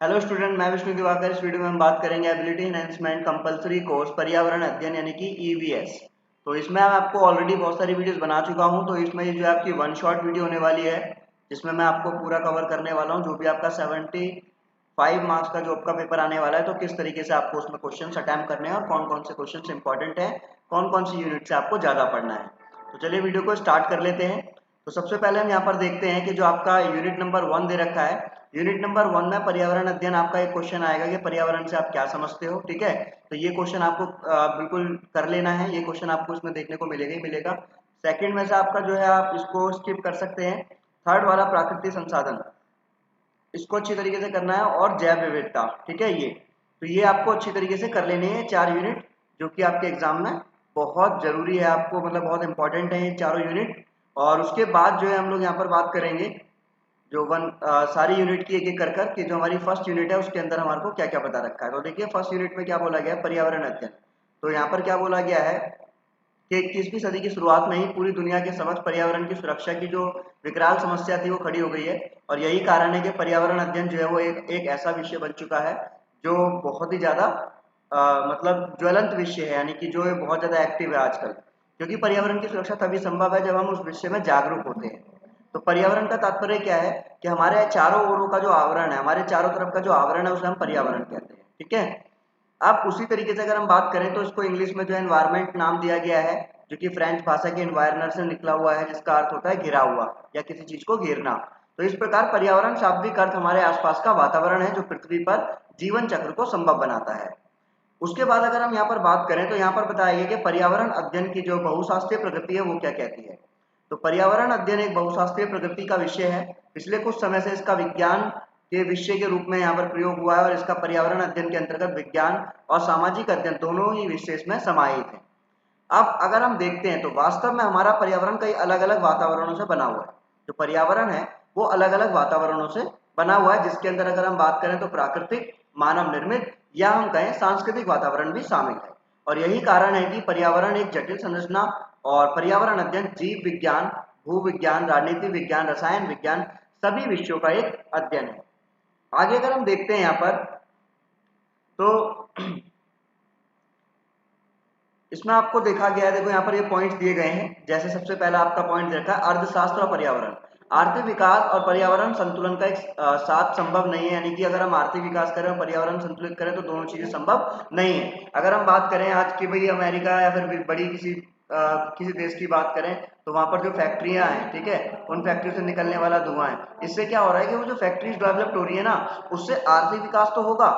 Hello student, मैं विष्णु दिवाकर। इस video में हम बात करेंगे एबिलिटी एनहेंसमेंट कंपलसरी कोर्स पर्यावरण अध्ययन यानी कि ईवीएस। तो इसमें मैं आपको ऑलरेडी बहुत सारी वीडियोस बना चुका हूं। तो इसमें ये जो आपकी वन शॉट वीडियो होने वाली है, जिसमें मैं आपको पूरा कवर करने वाला हूं जो भी आपका 75 मार्क्स का जो आपका पेपर आने वाला है। तो किस तरीके से आपको उसमें क्वेश्चन अटेम्प्ट करने हैं और कौन कौन से क्वेश्चन इंपॉर्टेंट है, कौन कौन सी यूनिट से आपको ज़्यादा पढ़ना है। तो चलिए वीडियो को स्टार्ट कर लेते हैं। तो सबसे पहले हम यहाँ पर देखते हैं कि जो आपका यूनिट नंबर 1 दे रखा है, यूनिट नंबर 1 में पर्यावरण अध्ययन आपका एक क्वेश्चन आएगा कि पर्यावरण से आप क्या समझते हो। ठीक है, तो ये क्वेश्चन आपको बिल्कुल कर लेना है। ये क्वेश्चन आपको इसमें देखने को मिलेगा ही मिलेगा। सेकंड में से आपका जो है आप इसको स्किप कर सकते हैं। थर्ड वाला प्राकृतिक संसाधन, इसको अच्छी तरीके से करना है। और जैव विविधता, ठीक है, ये तो ये आपको अच्छी तरीके से कर लेने हैं 4 यूनिट, जो कि आपके एग्जाम में बहुत जरूरी है आपको, मतलब बहुत इंपॉर्टेंट है ये चारों यूनिट। और उसके बाद जो है हम लोग यहाँ पर बात करेंगे जो सारी यूनिट की एक एक कर कर कि जो हमारी फर्स्ट यूनिट है उसके अंदर हमारे को क्या क्या बता रखा है। तो देखिए फर्स्ट यूनिट में क्या बोला गया है, पर्यावरण अध्ययन। तो यहाँ पर क्या बोला गया है कि 21वीं सदी की शुरुआत में ही पूरी दुनिया के समक्ष पर्यावरण की सुरक्षा की जो विकराल समस्या थी वो खड़ी हो गई है। और यही कारण है कि पर्यावरण अध्ययन जो है वो एक ऐसा विषय बन चुका है जो बहुत ही ज्यादा मतलब ज्वलंत विषय है, यानी कि जो बहुत ज्यादा एक्टिव है आजकल। क्योंकि पर्यावरण की सुरक्षा तभी संभव है जब हम उस विषय में जागरूक होते हैं। तो पर्यावरण का तात्पर्य क्या है कि हमारे चारों ओरों का जो आवरण है, हमारे चारों तरफ का जो आवरण है उसे हम पर्यावरण कहते हैं। ठीक है, अब उसी तरीके से अगर हम बात करें तो इसको इंग्लिश में जो है एनवायरमेंट नाम दिया गया है, जो कि फ्रेंच भाषा के एनवायरनर से निकला हुआ है, जिसका अर्थ होता है घिरा हुआ या किसी चीज को घेरना। तो इस प्रकार पर्यावरण शाब्दिक अर्थ हमारे आसपास का वातावरण है जो पृथ्वी पर जीवन चक्र को संभव बनाता है। उसके बाद अगर हम यहाँ पर बात करें तो यहाँ पर बताया गया कि पर्यावरण अध्ययन की जो बहुशास्त्रीय प्रगति है वो क्या कहती है। तो पर्यावरण अध्ययन एक बहुशास्त्रीय प्रगति का विषय है। पिछले कुछ समय से इसका विज्ञान के विषय के रूप में यहाँ पर प्रयोग हुआ है और इसका पर्यावरण अध्ययन के अंतर्गत विज्ञान और सामाजिक अध्ययन दोनों ही विषय इसमें समाहित है। अब अगर हम देखते हैं तो वास्तव में हमारा पर्यावरण कई अलग अलग वातावरणों से बना हुआ है। जो पर्यावरण है वो अलग अलग वातावरणों से बना हुआ है, जिसके अंदर अगर हम बात करें तो प्राकृतिक, मानव निर्मित या हम कहें सांस्कृतिक वातावरण भी शामिल है। और यही कारण है कि पर्यावरण एक जटिल संरचना और पर्यावरण अध्ययन जीव विज्ञान, भूविज्ञान, राजनीति विज्ञान, रसायन विज्ञान सभी विषयों का एक अध्ययन है। आगे अगर हम देखते हैं यहाँ पर तो इसमें आपको देखा गया है, देखो यहाँ पर ये पॉइंट्स दिए गए हैं। जैसे सबसे पहला आपका पॉइंट देखा है अर्थशास्त्र और पर्यावरण। आर्थिक विकास और पर्यावरण संतुलन का एक साथ संभव नहीं है, यानी कि अगर हम आर्थिक विकास करें और पर्यावरण संतुलित करें तो दोनों चीजें संभव नहीं है। अगर हम बात करें आज की भाई अमेरिका या फिर बड़ी किसी देश की बात करें तो वहां पर जो फैक्ट्रियां हैं, ठीक है, उन फैक्ट्रियों से निकलने वाला धुआं है, इससे क्या हो रहा है कि वो जो फैक्ट्रीज डेवलप हो रही है ना, उससे आर्थिक विकास तो होगा,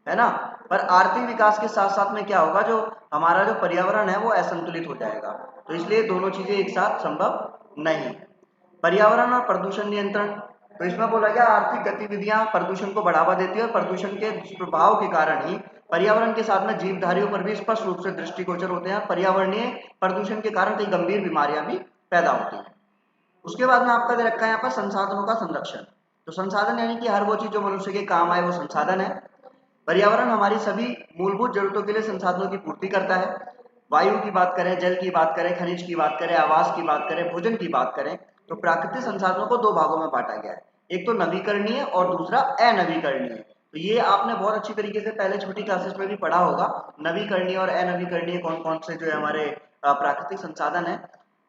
है ना, पर आर्थिक विकास के साथ साथ में क्या होगा, जो हमारा जो पर्यावरण है वो असंतुलित हो जाएगा। तो इसलिए दोनों चीजें एक साथ संभव नहीं है। पर्यावरण और प्रदूषण नियंत्रण, तो इसमें बोला गया आर्थिक गतिविधियां प्रदूषण को बढ़ावा देती है और प्रदूषण के प्रभाव के कारण ही पर्यावरण के साथ में जीवधारियों पर भी स्पष्ट रूप से दृष्टिगोचर होते हैं। पर्यावरणीय प्रदूषण के कारण कई गंभीर बीमारियां भी पैदा होती हैं। उसके बाद में आपका दे रखा है यहाँ पर संसाधनों का संरक्षण। तो संसाधन यानी कि हर वो चीज जो मनुष्य के काम आए वो संसाधन है। पर्यावरण हमारी सभी मूलभूत जरूरतों के लिए संसाधनों की पूर्ति करता है। वायु की बात करें, जल की बात करें, खनिज की बात करें, आवास की बात करें, भोजन की बात करें, तो प्राकृतिक संसाधनों को दो भागों में बांटा गया है। एक तो नवीकरणीय और दूसरा अनवीकरणीय। तो ये आपने बहुत अच्छी तरीके से पहले छोटी क्लासेस में भी पढ़ा होगा, नवीकरणीय और अनवीकरणीय कौन कौन से जो है हमारे प्राकृतिक संसाधन है।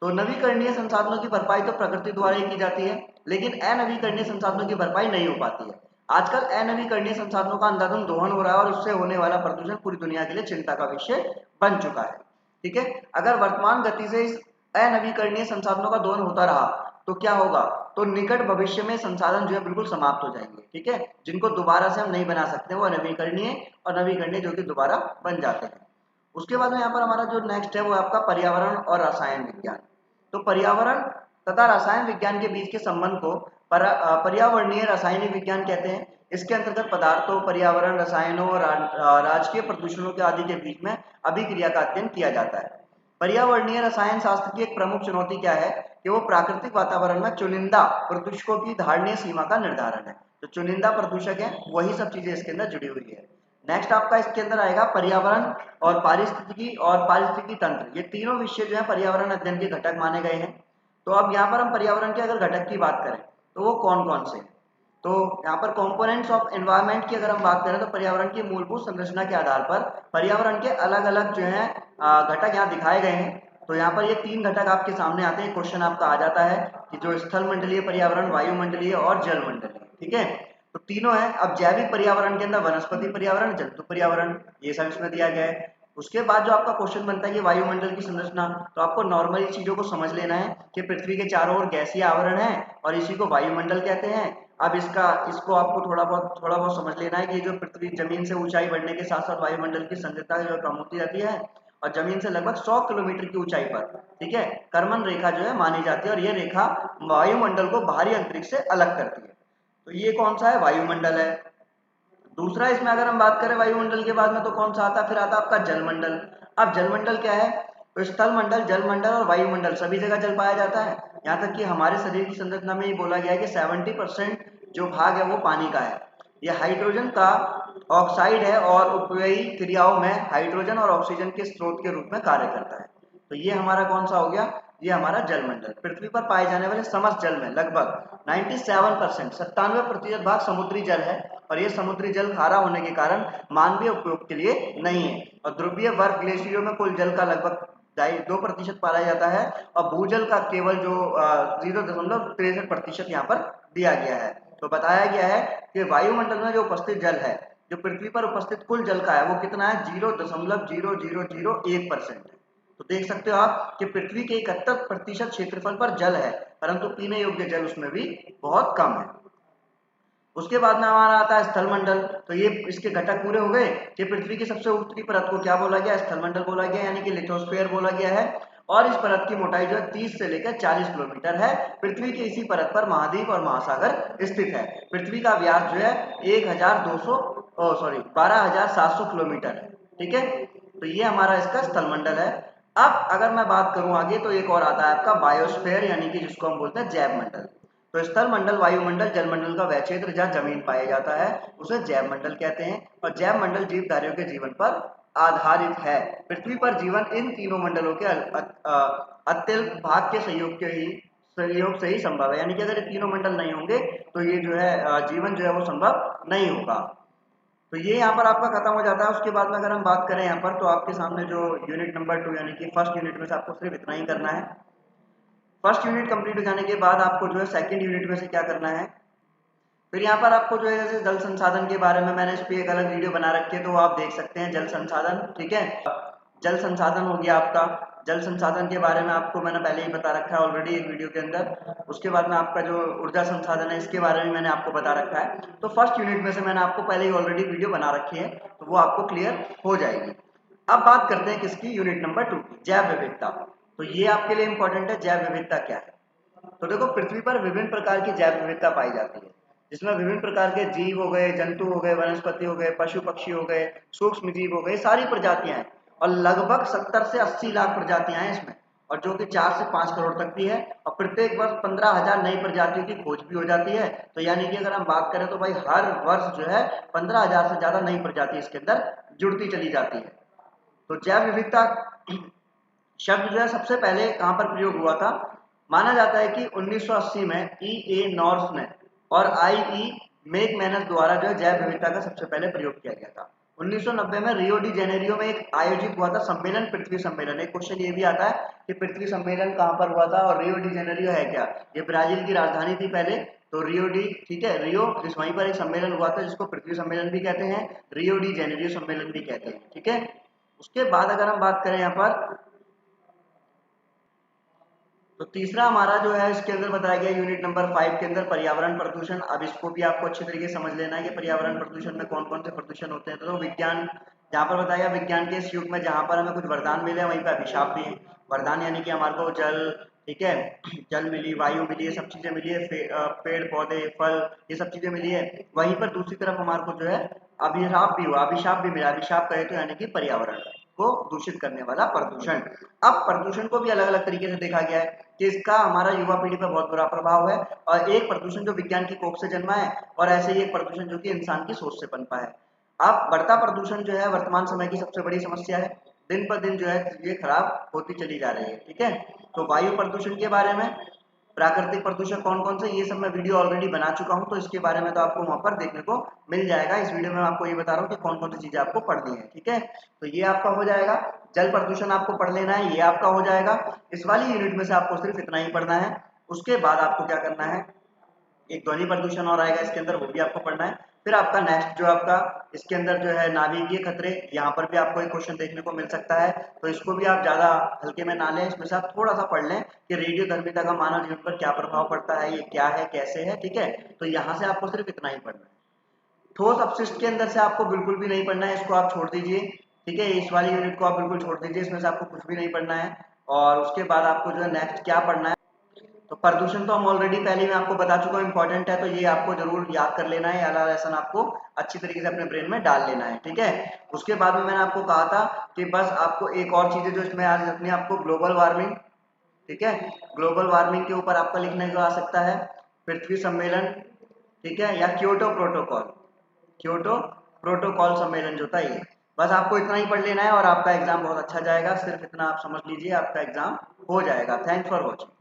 तो नवीकरणीय संसाधनों की भरपाई तो प्रकृति द्वारा ही की जाती है, लेकिन अनवीकरणीय संसाधनों की भरपाई नहीं हो पाती है। आजकल अनवीकरणीय संसाधनों का अंधाधुंध दोहन हो रहा है और उससे होने वाला प्रदूषण पूरी दुनिया के लिए चिंता का विषय बन चुका है। ठीक है, अगर वर्तमान गति से इस अनवीकरणीय संसाधनों का दोहन होता रहा तो क्या होगा, तो निकट भविष्य में संसाधन जो है बिल्कुल समाप्त हो जाएंगे। ठीक है, जिनको दोबारा से हम नहीं बना सकते, वो अनवीकरणीय और नवीकरणीय जो कि दोबारा बन जाते हैं। उसके बाद में यहाँ पर हमारा जो नेक्स्ट है वो आपका पर्यावरण और रसायन विज्ञान। तो पर्यावरण तथा रसायन विज्ञान के बीच के संबंध को पर्यावरणीय रासायनिक विज्ञान कहते हैं। इसके अंतर्गत पदार्थों, पर्यावरण, रसायनों और राजकीय प्रदूषणों के आदि के बीच में अभिक्रिया का अध्ययन किया जाता है। पर्यावरणीय रसायन शास्त्र की एक प्रमुख चुनौती क्या है कि वो प्राकृतिक वातावरण में चुनिंदा प्रदूषकों की धारणीय सीमा का निर्धारण है। तो चुनिंदा प्रदूषक है, वही सब चीजें इसके अंदर जुड़ी हुई है। नेक्स्ट आपका इसके अंदर आएगा पर्यावरण और पारिस्थितिकी तंत्र। ये तीनों विषय जो है पर्यावरण अध्ययन के घटक माने गए हैं। तो अब यहाँ पर हम पर्यावरण के अगर घटक की बात करें तो वो कौन कौन से हैं? तो यहाँ पर कंपोनेंट्स ऑफ एनवायरनमेंट की अगर हम बात करें तो पर्यावरण की मूलभूत संरचना के आधार पर पर्यावरण के अलग अलग जो है घटक यहाँ दिखाए गए हैं। तो यहाँ पर ये 3 घटक आपके सामने आते हैं। क्वेश्चन आपका आ जाता है कि जो स्थल मंडलीय पर्यावरण, वायुमंडलीय और जल मंडलीय, ठीक है। तो तीनों है। अब जैविक पर्यावरण के अंदर वनस्पति पर्यावरण, जंतु पर्यावरण, ये सब इसमें दिया गया है। उसके बाद जो आपका क्वेश्चन बनता है कि वायुमंडल की संरचना, तो आपको नॉर्मली चीजों को समझ लेना है कि पृथ्वी के चारों ओर गैसीय आवरण है और इसी को वायुमंडल कहते हैं। अब इसको आपको थोड़ा बहुत समझ लेना है कि जो पृथ्वी जमीन से ऊंचाई बढ़ने के साथ साथ वायुमंडल की संरचना जो कम होती जाती है और जमीन से लगभग 100 किलोमीटर की ऊंचाई पर, ठीक है, करमन रेखा जो है मानी जाती है और ये रेखा वायुमंडल को बाहरी अंतरिक्ष से अलग करती है। तो ये कौन सा है? वायुमंडल है। दूसरा इसमें अगर हम बात करें वायुमंडल के बाद में तो कौन सा आता है? फिर आता है आपका जलमंडल। अब जलमंडल क्या है? तो स्थल मंडल, जलमंडल और वायुमंडल सभी जगह जल पाया जाता है। यहाँ तक कि हमारे शरीर की संरचना में ये बोला गया है कि 70% जो भाग है वो पानी का है। ये हाइड्रोजन का ऑक्साइड है और उपयोगी क्रियाओं में हाइड्रोजन और ऑक्सीजन के स्रोत के रूप में कार्य करता है। तो ये हमारा कौन सा हो गया? ये हमारा जलमंडल। पृथ्वी पर पाए जाने वाले समस्त जल में लगभग 97%, 97% भाग समुद्री जल है और ये समुद्री जल खारा होने के कारण मानवीय उपयोग के लिए नहीं है। और ध्रुवीय बर्फ ग्लेशियरों में कुल जल का लगभग 2% पाया जाता है और भूजल का केवल जो 0.63% यहाँ पर दिया गया है। तो बताया गया है कि वायुमंडल में जो उपस्थित जल है, जो पृथ्वी पर उपस्थित कुल जल का है, वो कितना है? 0.0001% है। तो देख सकते हो आप कि पृथ्वी के 71% क्षेत्रफल पर जल है, परंतु पीने योग्य जल उसमें भी बहुत कम है। उसके बाद में हमारा आता है स्थलमंडल। तो ये इसके घटक पूरे हो गए कि पृथ्वी की सबसे ऊपरी परत को क्या बोला गया? स्थलमंडल बोला गया, यानी कि लिथोस्फीयर बोला गया है। और इस परत की मोटाई जो है 30 से लेकर 40 किलोमीटर है। पृथ्वी के इसी परत पर महाद्वीप और महासागर स्थित है। पृथ्वी का व्यास जो है 12,700 किलोमीटर है, ठीक है। तो ये हमारा इसका स्थलमंडल है। अब अगर मैं बात करूं आगे तो एक और आता है आपका बायोस्फीयर, यानी कि जिसको हम बोलते हैं जैव मंडल। तो स्थल मंडल, वायुमंडल, जलमंडल का वह क्षेत्र जहाँ जमीन पाया जाता है उसे जैव मंडल कहते हैं। और जैव मंडल जीवधारियों के जीवन पर आधारित है। पृथ्वी पर जीवन इन तीनों मंडलों के अत्यल्प भाग के सहयोग से ही संभव है। यानी कि अगर ये तीनों मंडल नहीं होंगे तो ये जो है जीवन जो है वो संभव नहीं होगा। तो ये यहाँ पर आपका खत्म हो जाता है। उसके बाद में अगर हम बात करें यहाँ पर तो आपके सामने जो यूनिट नंबर 2 यानी कि फर्स्ट यूनिट में से आपको सिर्फ इतना ही करना है। फर्स्ट यूनिट कंप्लीट हो जाने के बाद आपको जो है सेकंड यूनिट में से क्या करना है? फिर यहाँ पर आपको जो है जैसे जल संसाधन के बारे में मैंने इस पे एक अलग वीडियो बना रखी है, तो आप देख सकते हैं जल संसाधन, ठीक है। जल संसाधन हो गया आपका। जल संसाधन के बारे में आपको मैंने पहले ही बता रखा है ऑलरेडी एक वीडियो के अंदर। उसके बाद में आपका जो ऊर्जा संसाधन है इसके बारे में मैंने आपको बता रखा है। तो फर्स्ट यूनिट में से मैंने आपको पहले ही ऑलरेडी वीडियो बना रखी है, तो वो आपको क्लियर हो जाएगी। अब बात करते हैं किसकी? यूनिट नंबर 2 की, जैव विविधता। तो ये आपके लिए इंपॉर्टेंट है, जैव विविधता क्या है। तो देखो पृथ्वी पर विभिन्न प्रकार की जैव विविधता पाई जाती है, जिसमें विभिन्न प्रकार के जीव हो गए, जंतु हो गए, वनस्पति हो गए, पशु पक्षी हो गए, सूक्ष्म जीव हो गए, सारी प्रजातियां हैं। और लगभग 70 से 80 लाख प्रजातियां हैं इसमें, और जो कि 4 से 5 करोड़ तक भी है। और प्रत्येक वर्ष 15,000 नई प्रजातियों की खोज भी हो जाती है। तो यानी कि अगर हम बात करें तो भाई हर वर्ष जो है 15,000 से ज्यादा नई प्रजाति इसके अंदर जुड़ती चली जाती है। तो जैव विविधता शब्द जो है सबसे पहले कहां पर प्रयोग हुआ था? माना जाता है कि 1980 में E.A. नॉर्स ने और I.E. मैकमैनस द्वारा जो है जैव विविधता का सबसे पहले प्रयोग किया गया था। 1990 में रियो डी जेनेरियो में एक आयोजित हुआ था सम्मेलन, पृथ्वी सम्मेलन। एक क्वेश्चन ये भी आता है कि पृथ्वी सम्मेलन कहां पर हुआ था और रियो डी जेनेरियो है क्या? ये ब्राजील की राजधानी थी पहले, तो रियो डी, ठीक है, रियो, जिस वहीं पर एक सम्मेलन हुआ था जिसको पृथ्वी सम्मेलन भी कहते हैं, रियो डी जेनेरियो सम्मेलन भी कहते हैं, ठीक है। उसके बाद अगर हम बात करें यहाँ पर तो तीसरा हमारा जो है इसके अंदर बताया गया यूनिट नंबर 5 के अंदर पर्यावरण प्रदूषण। अब इसको भी आपको अच्छे तरीके से समझ लेना है कि पर्यावरण प्रदूषण में कौन कौन से प्रदूषण होते हैं। तो विज्ञान, जहाँ पर बताया गया विज्ञान के इस युग में जहाँ पर हमें कुछ वरदान मिले वहीं पर अभिशाप भी है। वरदान यानी कि हमारे को जल, ठीक है, जल मिली, वायु मिली, ये सब चीजें मिली है, पेड़ पौधे, फल, ये सब चीजें मिली है। वहीं पर दूसरी तरफ हमारे को जो है अभिशाप भी हुआ, अभिशाप भी मिला। अभिशाप कहे तो यानी कि पर्यावरण को दूषित करने वाला प्रदूषण। अब प्रदूषण को भी अलग अलग तरीके से देखा गया है कि इसका हमारा युवा पीढ़ी पर बहुत बुरा प्रभाव है। और एक प्रदूषण जो विज्ञान की कोख से जन्मा है और ऐसे ही एक प्रदूषण जो कि इंसान की सोच से पनपा है। अब बढ़ता प्रदूषण जो है वर्तमान समय की सबसे बड़ी समस्या है। दिन पर दिन जो है ये खराब होती चली जा रही है, ठीक है। तो वायु प्रदूषण के बारे में, प्राकृतिक प्रदूषक कौन कौन से, ये सब मैं वीडियो ऑलरेडी बना चुका हूँ, तो इसके बारे में तो आपको वहाँ पर देखने को मिल जाएगा। इस वीडियो में आपको ये बता रहा हूँ कि कौन कौन सी चीजें आपको पढ़नी है, ठीक है। तो ये आपका हो जाएगा, जल प्रदूषण आपको पढ़ लेना है, ये आपका हो जाएगा। इस वाली यूनिट में से आपको सिर्फ इतना ही पढ़ना है। उसके बाद आपको क्या करना है, एक ध्वनि प्रदूषण और आएगा इसके अंदर, वो भी आपको पढ़ना है। फिर आपका नेक्स्ट जो आपका इसके अंदर जो है नाभिकीय खतरे, यहाँ पर भी आपको एक क्वेश्चन देखने को मिल सकता है, तो इसको भी आप ज्यादा हल्के में ना लें, इसमें से आप थोड़ा सा पढ़ लें कि रेडियोधर्मिता का मानव जीवन पर क्या प्रभाव पड़ता है, ये क्या है, कैसे है, ठीक है। तो यहाँ से आपको सिर्फ इतना ही पढ़ना है। ठोस अपशिष्ट के अंदर से आपको बिल्कुल भी नहीं पढ़ना है, इसको आप छोड़ दीजिए, ठीक है। इस वाली यूनिट को आप बिल्कुल छोड़ दीजिए, इसमें से आपको कुछ भी नहीं पढ़ना है। और उसके बाद आपको जो है नेक्स्ट क्या पढ़ना है, तो प्रदूषण तो हम ऑलरेडी पहले मैं आपको बता चुका हूँ, इंपॉर्टेंट है, तो ये आपको जरूर याद कर लेना है, वाला लेसन आपको अच्छी तरीके से अपने ब्रेन में डाल लेना है, ठीक है। उसके बाद में मैंने आपको कहा था कि बस आपको एक और चीजें जो इसमें आज रखनी है, आपको ग्लोबल वार्मिंग, ठीक है, ग्लोबल वार्मिंग के ऊपर आपका लिखने को आ सकता है, पृथ्वी सम्मेलन, ठीक है, या क्योटो प्रोटोकॉल, क्योटो प्रोटोकॉल सम्मेलन जो था ये। बस आपको इतना ही पढ़ लेना है और आपका एग्जाम बहुत अच्छा जाएगा। सिर्फ इतना आप समझ लीजिए, आपका एग्जाम हो जाएगा। Thanks for watching.